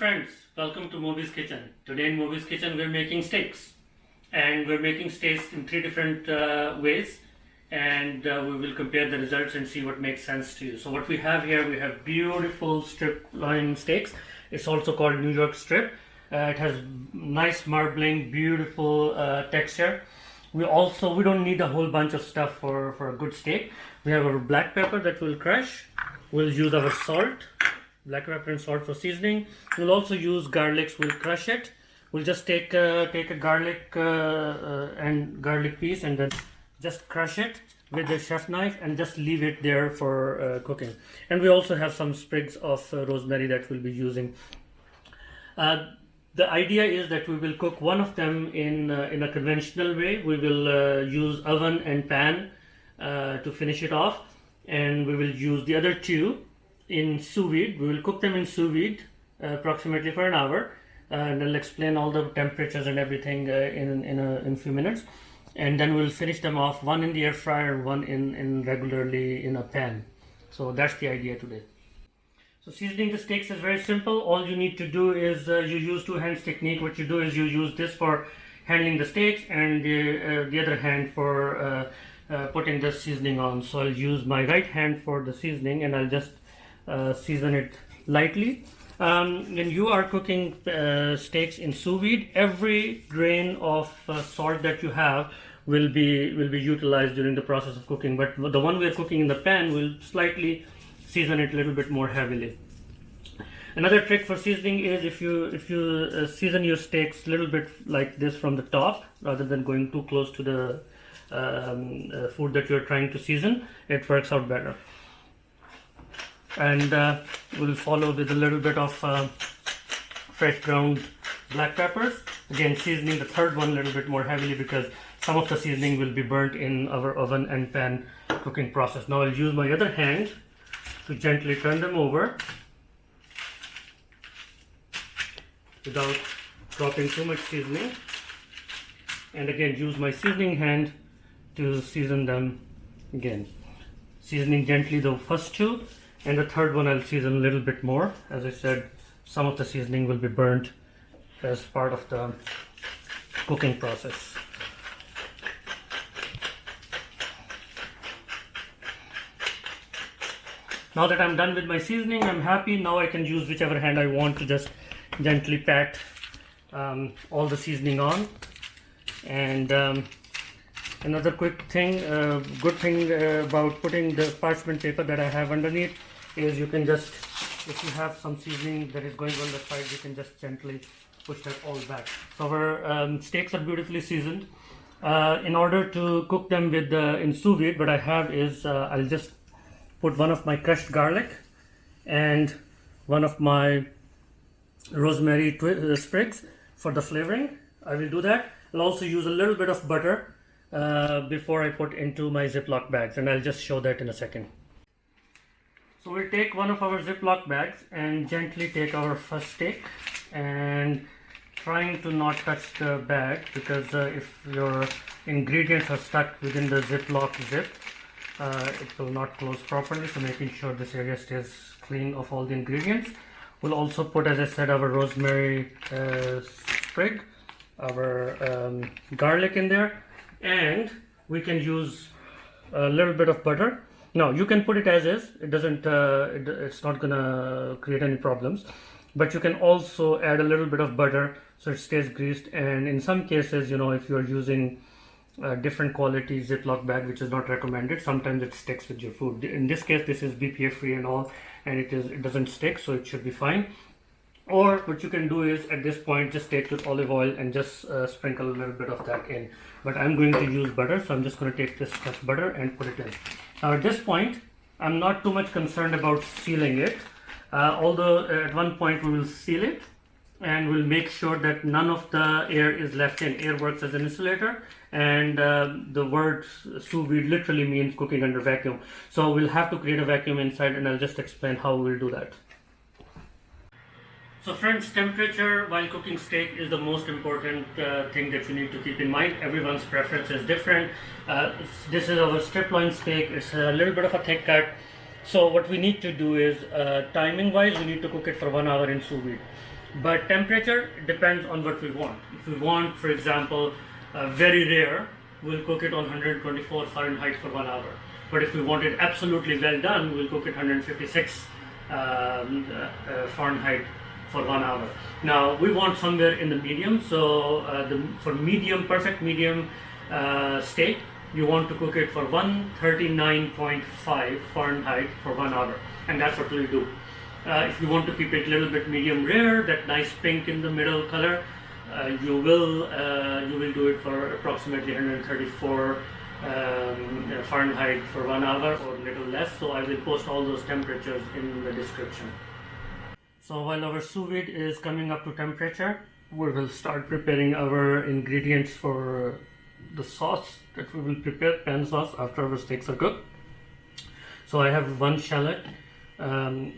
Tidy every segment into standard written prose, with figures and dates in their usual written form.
friends, welcome to Mobbi's Kitchen. Today in Mobbi's Kitchen we're making steaks, and we're making steaks in three different ways, and we will compare the results and see what makes sense to you. So what we have here, we have beautiful strip loin steaks. It's also called New York strip. It has nice marbling, beautiful texture. We don't need a whole bunch of stuff for a good steak. We have our black pepper that we'll crush. We'll use our salt, black pepper and salt for seasoning. We'll also use garlics. We'll crush it. We'll just take a garlic and garlic piece and then just crush it with the chef knife and just leave it there for cooking. And we also have some sprigs of rosemary that we'll be using. The idea is that we will cook one of them in a conventional way. We will use oven and pan to finish it off, and we will use the other two in sous vide. We will cook them in sous vide approximately for an hour, and I'll explain all the temperatures and everything in a few minutes. And then we'll finish them off, one in the air fryer and one in regularly in a pan. So that's the idea today. So seasoning the steaks is very simple. All you need to do is you use two hands technique. What you do is you use this for handling the steaks and the other hand for putting the seasoning on. So I'll use my right hand for the seasoning, and I'll just season it lightly. When you are cooking steaks in sous vide, every grain of salt that you have will be utilized during the process of cooking. But the one we are cooking in the pan will slightly season it a little bit more heavily. Another trick for seasoning is if you season your steaks a little bit like this from the top rather than going too close to the food that you're trying to season, it works out better. And we'll follow with a little bit of fresh ground black peppers. Again, seasoning the third one a little bit more heavily because some of the seasoning will be burnt in our oven and pan cooking process. Now I'll use my other hand to gently turn them over without dropping too much seasoning, and again use my seasoning hand to season them again, seasoning gently the first two, and the third one I'll season a little bit more. As I said, some of the seasoning will be burnt as part of the cooking process. Now that I'm done with my seasoning, I'm happy. Now I can use whichever hand I want to just gently pat all the seasoning on. And another quick thing, good thing about putting the parchment paper that I have underneath is you can just, if you have some seasoning that is going on the side, you can just gently push that all back. So our steaks are beautifully seasoned. In order to cook them with in sous vide, what I have is I'll just put one of my crushed garlic and one of my rosemary sprigs for the flavoring. I will do that. I'll also use a little bit of butter before I put into my Ziploc bags, and I'll just show that in a second. So we'll take one of our Ziploc bags and gently take our first steak, and trying to not touch the bag because if your ingredients are stuck within the Ziploc zip, it will not close properly, so making sure this area stays clean of all the ingredients. We'll also put, as I said, our rosemary sprig, our garlic in there, and we can use a little bit of butter. Now you can put it as is, it doesn't it's not gonna create any problems, but you can also add a little bit of butter so it stays greased. And in some cases, you know, if you're using different quality Ziploc bag, which is not recommended, sometimes it sticks with your food. In this case, this is BPA free and all, and it doesn't stick, so it should be fine. Or what you can do is at this point just take with olive oil and just sprinkle a little bit of that in. But I'm going to use butter, so I'm just going to take this crushed butter and put it in. Now at this point, I'm not too much concerned about sealing it, although at one point we will seal it and we'll make sure that none of the air is left in. Air works as an insulator, and the word sous vide literally means cooking under vacuum. So we'll have to create a vacuum inside, and I'll just explain how we'll do that. So friends, temperature while cooking steak is the most important thing that you need to keep in mind. Everyone's preference is different. This is our strip loin steak. It's a little bit of a thick cut. So what we need to do is, timing wise, we need to cook it for 1 hour in sous vide. But temperature depends on what we want. If we want, for example, very rare, we'll cook it on 124 Fahrenheit for 1 hour. But if we want it absolutely well done, we'll cook it 156 Fahrenheit for 1 hour. Now we want somewhere in the medium. So for medium, perfect medium steak, you want to cook it for 139.5 Fahrenheit for 1 hour, and that's what we'll do. If you want to keep it a little bit medium rare, that nice pink in the middle color, you will do it for approximately 134 Fahrenheit for 1 hour or a little less. So I will post all those temperatures in the description. So while our sous vide is coming up to temperature, we will start preparing our ingredients for the sauce that we will prepare, pan sauce, after our steaks are cooked. So I have one shallot and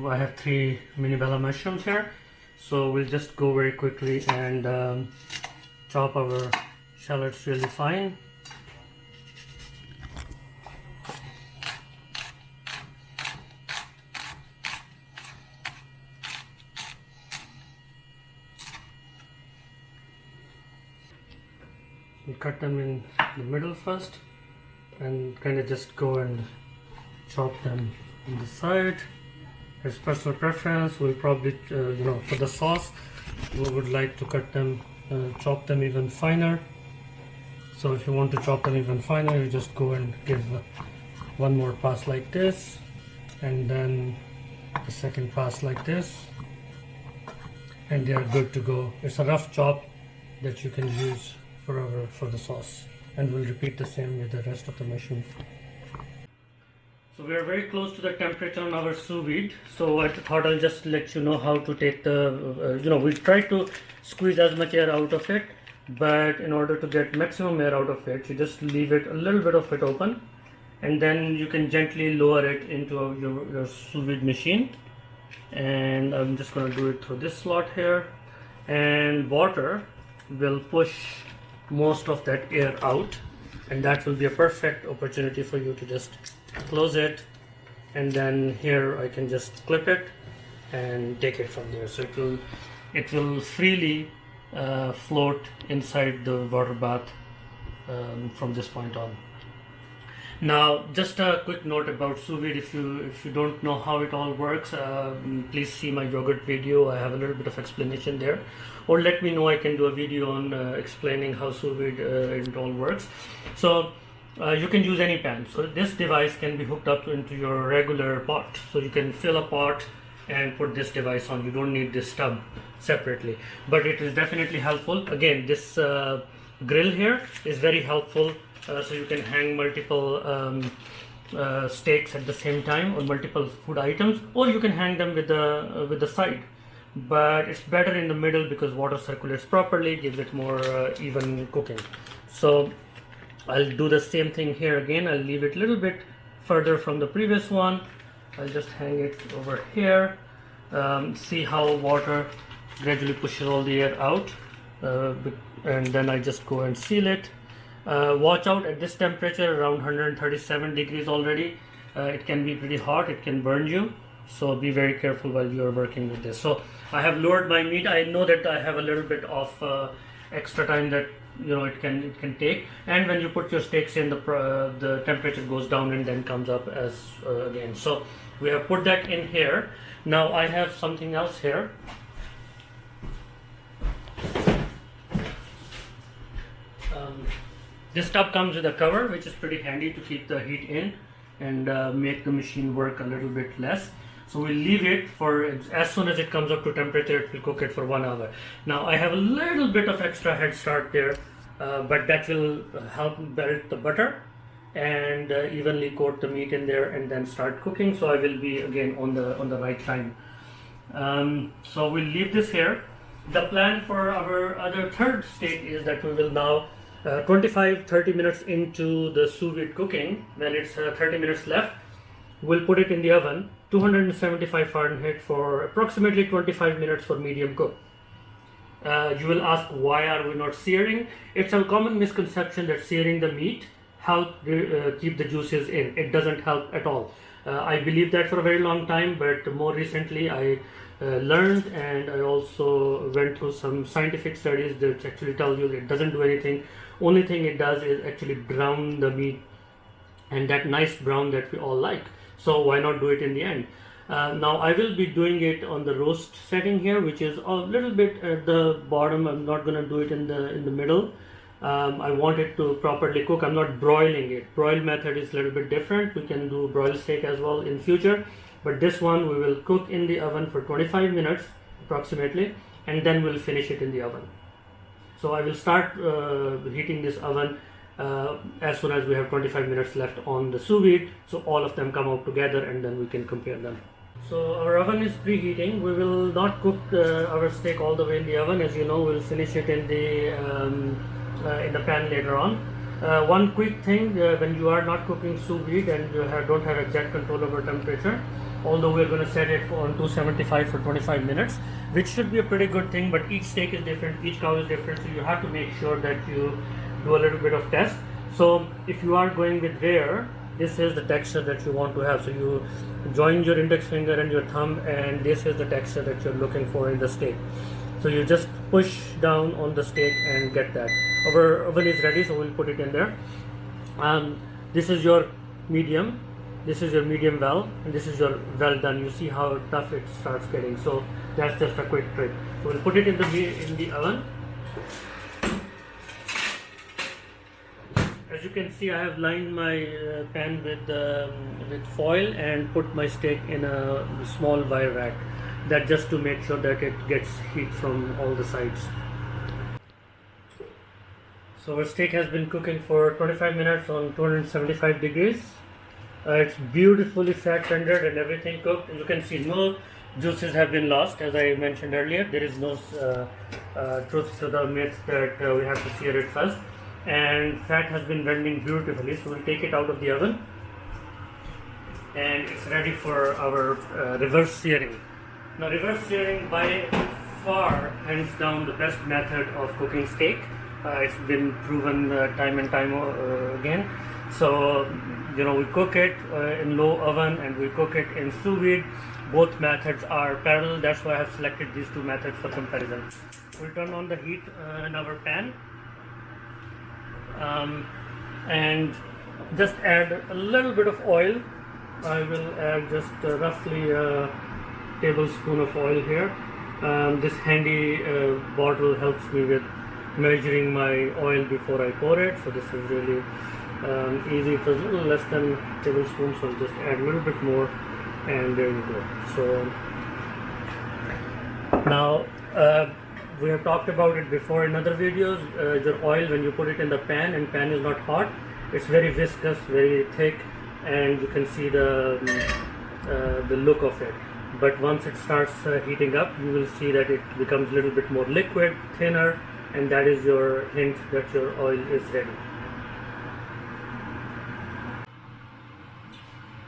I have 3 mini bella mushrooms here. So we'll just go very quickly and chop our shallots really fine. We cut them in the middle first and kind of just go and chop them on the side. As personal preference, we'll probably, for the sauce, we would like to cut them, chop them even finer. So if you want to chop them even finer, you just go and give one more pass like this, and then the second pass like this, and they are good to go. It's a rough chop that you can use for the sauce, and we'll repeat the same with the rest of the mushrooms. So we are very close to the temperature on our sous vide. So I thought I'll just let you know how to take the, we'll try to squeeze as much air out of it, but in order to get maximum air out of it, you just leave it a little bit of it open, and then you can gently lower it into your sous vide machine. And I'm just going to do it through this slot here, and water will push most of that air out, and that will be a perfect opportunity for you to just close it, and then here I can just clip it and take it from there. So it will freely float inside the water bath from this point on. Now, just a quick note about sous vide. If you don't know how it all works, please see my yogurt video. I have a little bit of explanation there, or let me know. I can do a video on explaining how sous vide it all works. So you can use any pan. So this device can be hooked up into your regular pot. So you can fill a pot and put this device on. You don't need this tub separately, but it is definitely helpful. Again, this grill here is very helpful. So you can hang multiple steaks at the same time, or multiple food items, or you can hang them with the side. But it's better in the middle because water circulates properly, gives it more even cooking. So I'll do the same thing here again. I'll leave it a little bit further from the previous one. I'll just hang it over here. See how water gradually pushes all the air out, and then I just go and seal it. Watch out at this temperature, around 137 degrees already. It can be pretty hot, it can burn you, so be very careful while you are working with this. So I have lowered my meat. I know that I have a little bit of extra time that it can take, and when you put your steaks in, the temperature goes down and then comes up as again. So we have put that in here. Now I have something else here. This tub comes with a cover, which is pretty handy to keep the heat in and make the machine work a little bit less. So we'll leave it for, as soon as it comes up to temperature, it will cook it for 1 hour. Now I have a little bit of extra head start there, but that will help melt the butter and evenly coat the meat in there and then start cooking. So I will be again on the right time. So we'll leave this here. The plan for our other third steak is that we will now 25-30 minutes into the sous vide cooking, when it's 30 minutes left, we'll put it in the oven, 275 Fahrenheit for approximately 25 minutes for medium cook. You will ask, why are we not searing? It's a common misconception that searing the meat help keep the juices in. It doesn't help at all. I believed that for a very long time, but more recently I learned, and I also went through some scientific studies that actually tell you it doesn't do anything. Only thing it does is actually brown the meat, and that nice brown that we all like. So why not do it in the end? Now I will be doing it on the roast setting here, which is a little bit at the bottom. I'm not going to do it in the middle. I want it to properly cook. I'm not broiling it. Broil method is a little bit different. We can do broil steak as well in future, but this one we will cook in the oven for 25 minutes approximately, and then we'll finish it in the oven. So I will start heating this oven as soon as we have 25 minutes left on the sous vide, so all of them come out together and then we can compare them. So our oven is preheating. We will not cook our steak all the way in the oven. As you know, we'll finish it in the pan later on. One quick thing, when you are not cooking sous vide and you don't have exact control over temperature, although we're going to set it on 275 for 25 minutes, which should be a pretty good thing, but each steak is different, each cow is different, so you have to make sure that you do a little bit of test. So if you are going with rare, this is the texture that you want to have. So you join your index finger and your thumb, and this is the texture that you're looking for in the steak. So you just push down on the steak and get that. Our oven is ready, so we'll put it in there. This is your medium, this is your medium well, and this is your well done. You see how tough it starts getting. So that's just a quick trick. So we'll put it in the oven. As you can see, I have lined my pan with foil and put my steak in a small wire rack. That just to make sure that it gets heat from all the sides. So our steak has been cooking for 25 minutes on 275 degrees. It's beautifully fat rendered and everything cooked. You can see no juices have been lost. As I mentioned earlier, there is no truth to the myth that we have to sear it first. And fat has been rendering beautifully, so we'll take it out of the oven and it's ready for our reverse searing. Now reverse searing by far hands down the best method of cooking steak. It's been proven time and time again. So we cook it in low oven and we cook it in sous vide. Both methods are parallel, that's why I have selected these two methods for comparison. We'll turn on the heat in our pan. And just add a little bit of oil. I will add just roughly a tablespoon of oil here. This handy bottle helps me with measuring my oil before I pour it, so this is really easy. It was a little less than a tablespoon, so I'll just add a little bit more, and there you go. So now we have talked about it before in other videos. The oil, when you put it in the pan and pan is not hot, it's very viscous, very thick, and you can see the look of it. But once it starts heating up, you will see that it becomes a little bit more liquid, thinner, and that is your hint that your oil is ready.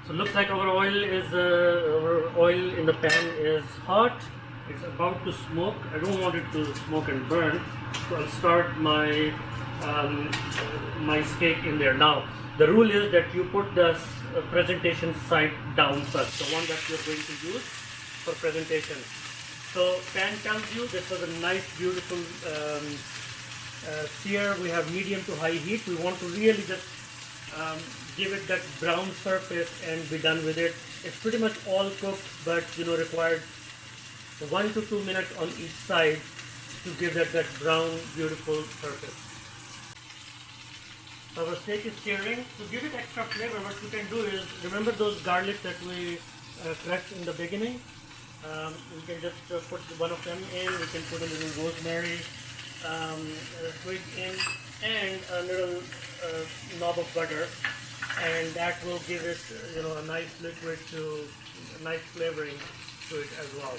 So looks like our oil in the pan is hot. It's about to smoke. I don't want it to smoke and burn, so I'll start my my steak in there. Now the rule is that you put the presentation side down first, the one that you're going to use for presentation. So pan tells you this was a nice beautiful sear. We have medium to high heat. We want to really just give it that brown surface and be done with it. It's pretty much all cooked, but required 1 to 2 minutes on each side to give that brown beautiful surface. So our steak is searing. To give it extra flavor, what you can do is, remember those garlic that we crushed in the beginning? We can just put one of them in. We can put a little rosemary twig in, and a little knob of butter, and that will give it a nice liquid a nice flavoring to it as well.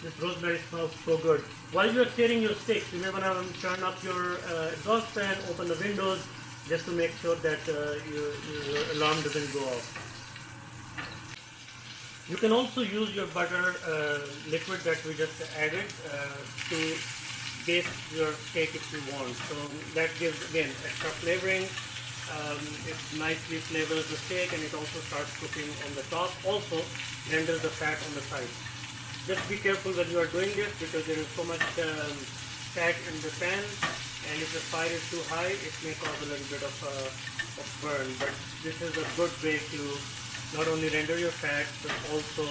This rosemary smells so good. While you are searing your steak, you may want to turn up your exhaust fan, open the windows, just to make sure that your alarm doesn't go off. You can also use your butter liquid that we just added to baste your steak if you want. So that gives again extra flavoring It nicely flavors the steak and it also starts cooking on the top. Also renders the fat on the side. Just be careful when you are doing this because there is so much fat in the pan, and if the fire is too high, it may cause a little bit of burn. But this is a good way to not only render your fat but also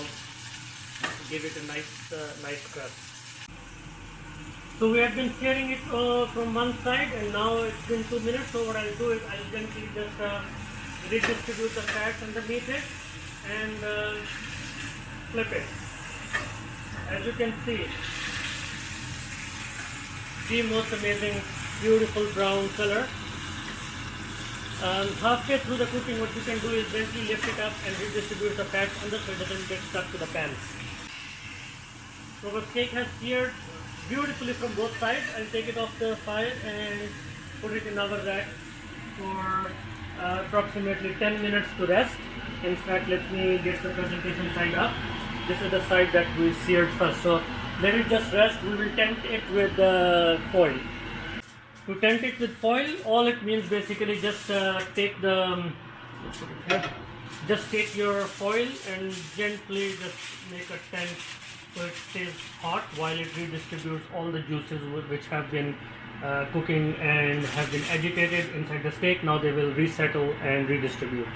give it a nice crust. So we have been searing it from one side, and now it's been 2 minutes. So what I'll do is I'll gently just redistribute the fat underneath it and flip it. As you can see, the most amazing, beautiful brown color. Halfway through the cooking, what you can do is gently lift it up and redistribute the fat under so it doesn't get stuck to the pan. So the steak has seared beautifully from both sides. I'll take it off the fire and put it in our rack for approximately 10 minutes to rest. In fact, let me get the presentation side up. This is the side that we seared first. So let it just rest. We will tent it with foil. To tent it with foil, all it means basically just take the just take your foil and gently just make a tent so it stays hot while it redistributes all the juices which have been cooking and have been agitated inside the steak. Now they will resettle and redistribute.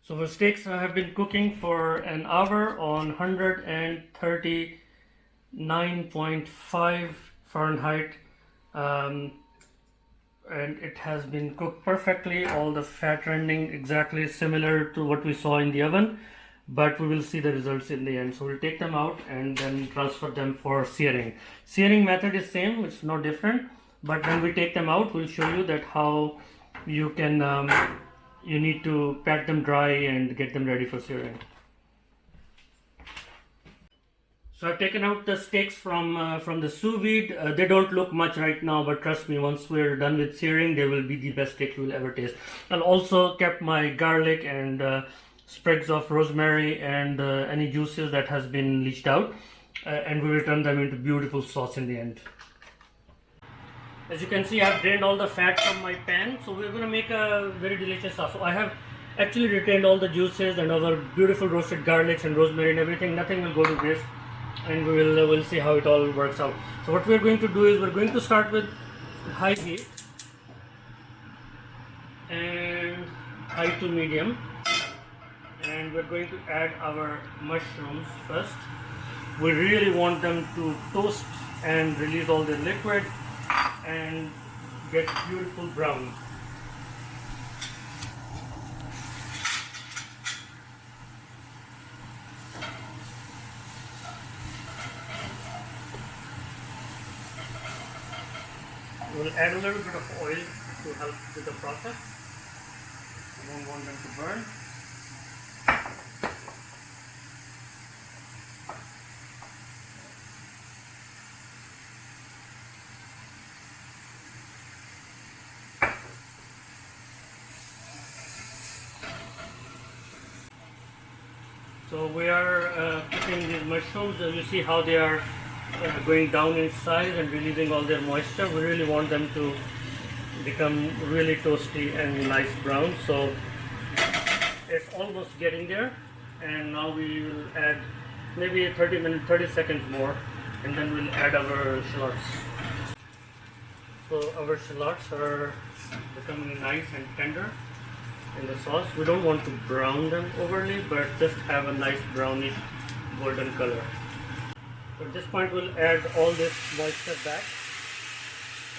So the steaks have been cooking for an hour on 139.5 Fahrenheit, and it has been cooked perfectly. All the fat rendering exactly similar to what we saw in the oven, but we will see the results in the end. So we'll take them out and then transfer them for searing. Searing method is same, it's no different, but when we take them out, we'll show you that how you can you need to pat them dry and get them ready for searing. So I've taken out the steaks from the sous-vide. They don't look much right now, but trust me, once we're done with searing, they will be the best steak you will ever taste. I've also kept my garlic and sprigs of rosemary and any juices that has been leached out, and we will turn them into beautiful sauce in the end. As you can see, I've drained all the fat from my pan, so we're going to make a very delicious sauce. So I have actually retained all the juices and our beautiful roasted garlics and rosemary and everything. Nothing will go to waste, and we'll see how it all works out. So what we're going to do is we're going to start with high heat and high to medium, and we're going to add our mushrooms first. We really want them to toast and release all the liquid and get beautiful brown. We'll add a little bit of oil to help with the process. We don't want them to burn. So we are cooking these mushrooms. You see how they are going down in size and releasing all their moisture. We really want them to become really toasty and nice brown. So it's almost getting there, and now we will add maybe 30 seconds more, and then we'll add our shallots. So our shallots are becoming nice and tender in the sauce. We don't want to brown them overly, but just have a nice brownish golden color. So at this point we'll add all this moisture back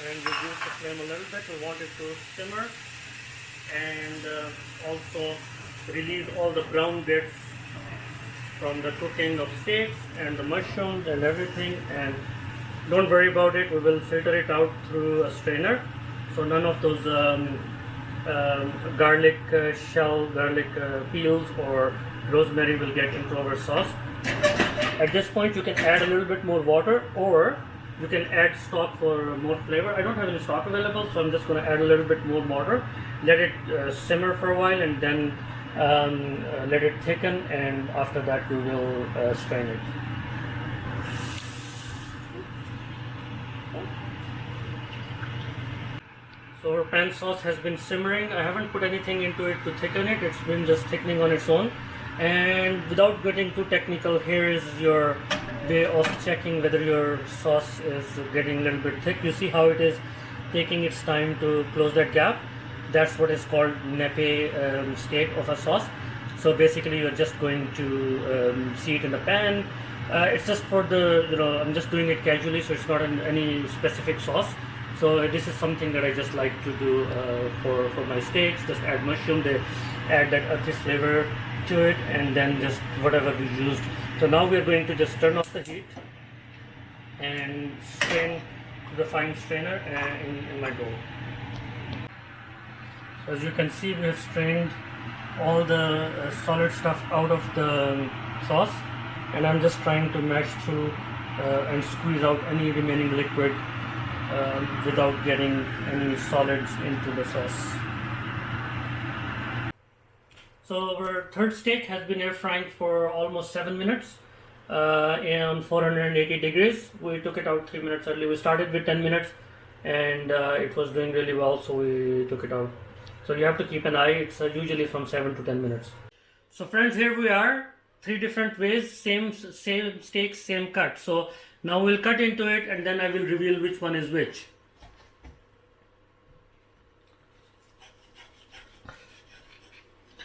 and reduce the flame a little bit. We want it to simmer and also release all the brown bits from the cooking of steaks and the mushrooms and everything, and don't worry about it, we will filter it out through a strainer, so none of those garlic peels or rosemary will get into our sauce. At this point you can add a little bit more water, or you can add stock for more flavor. I don't have any stock available, so I'm just going to add a little bit more water, let it simmer for a while, and then let it thicken, and after that we will strain it. So our pan sauce has been simmering. I haven't put anything into it to thicken it. It's been just thickening on its own. And without getting too technical, here is your way of checking whether your sauce is getting a little bit thick. You see how it is taking its time to close that gap. That's what is called nappe state of a sauce. So basically you're just going to see it in the pan. It's just for the, I'm just doing it casually, so it's not in any specific sauce. So this is something that I just like to do for my steaks. Just add mushroom, they add that earthy flavor to it, and then just whatever we used. So now we are going to just turn off the heat and strain to the fine strainer in my bowl. So as you can see, we have strained all the solid stuff out of the sauce, and I'm just trying to mash through and squeeze out any remaining liquid without getting any solids into the sauce. So our third steak has been air frying for almost 7 minutes on 480 degrees. We took it out 3 minutes early. We started with 10 minutes and it was doing really well, so we took it out. So you have to keep an eye. It's usually from 7 to 10 minutes. So friends, here we are. 3 different ways, same steak, same cut. So now we'll cut into it and then I will reveal which one is which.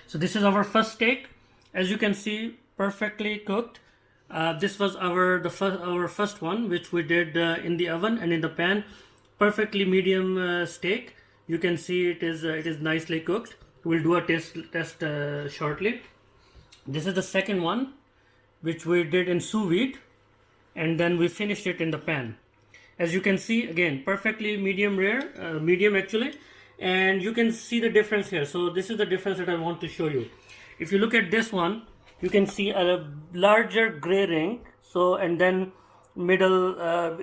So this is our first steak. As you can see, perfectly cooked. This was our first one, which we did in the oven and in the pan. Perfectly medium steak. You can see it is nicely cooked. We'll do a test shortly. This is the second one, which we did in sous-vide, and then we finished it in the pan. As you can see, again, perfectly medium rare, medium actually, and you can see the difference here. So this is the difference that I want to show you. If you look at this one, you can see a larger gray ring, so, and then middle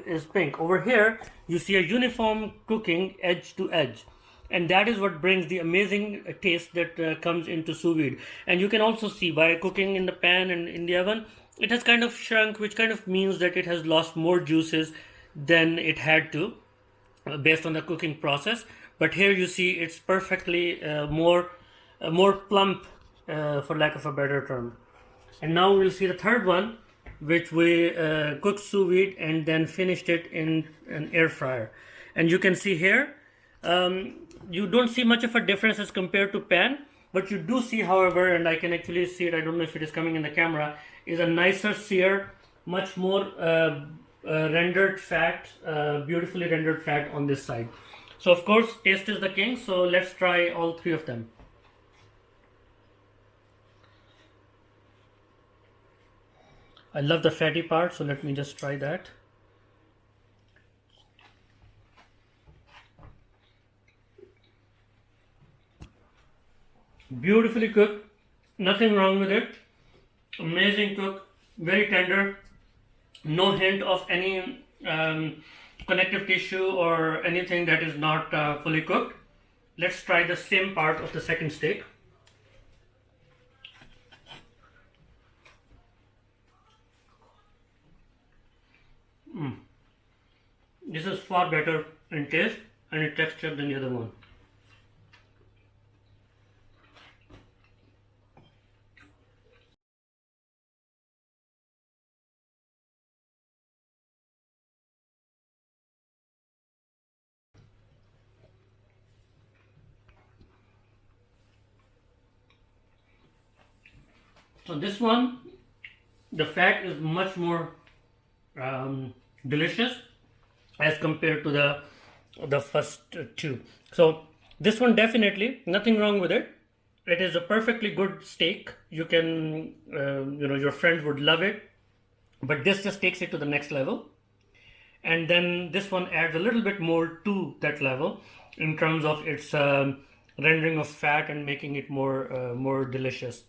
is pink. Over here, you see a uniform cooking edge to edge. And that is what brings the amazing taste that comes into sous vide. And you can also see by cooking in the pan and in the oven, it has kind of shrunk, which kind of means that it has lost more juices than it had to based on the cooking process. But here you see it's perfectly more plump, for lack of a better term. And now we'll see the third one, which we cooked sous vide and then finished it in an air fryer. And you can see here, you don't see much of a difference as compared to pan, but you do see, however, and I can actually see it, I don't know if it is coming in the camera, is a nicer sear, much more rendered fat, beautifully rendered fat on this side. So of course, taste is the king, so let's try all 3 of them. I love the fatty part, so let me just try that. Beautifully cooked, nothing wrong with it. Amazing cook, very tender, no hint of any connective tissue or anything that is not fully cooked. Let's try the same part of the second steak. This is far better in taste and in texture than the other one. So this one, the fat is much more delicious as compared to the first 2. So this one definitely, nothing wrong with it. It is a perfectly good steak. You can, your friends would love it. But this just takes it to the next level. And then this one adds a little bit more to that level in terms of its rendering of fat and making it more delicious.